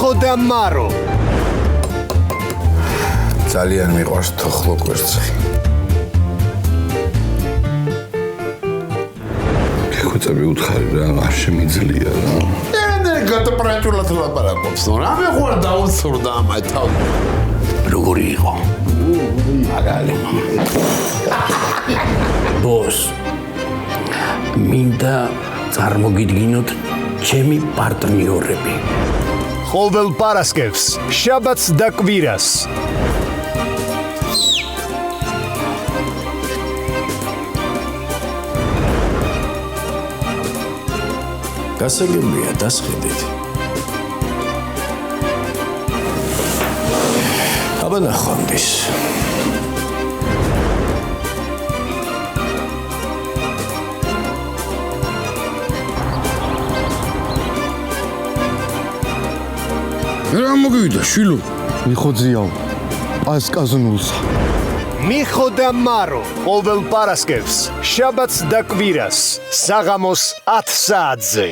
მიხო და მარო. ძალიან მიყვარს თოხლო კვერცხი. კიკუწები უთხარი რა, არ შემიძლია რა. გატოპრაჭულად ლაპარაკობს. რამე ხო არ დაუსურდა ამai თავ. როგორი იყო? მაგალი. ბოს. მინდა წარმოგიდგინოთ ჩემი პარტნიორები. ყოველ პარასკევს, შაბათს და კვირას. გასაგებია დასხედით. აბა ნახვამდის. რა მოგივიდა შილო? მიხოძიაო პასკაზნულსა. მიხო და მარო, ყოველ პარასკევს, შაბათს და კვირას, საღამოს 10 საათზე.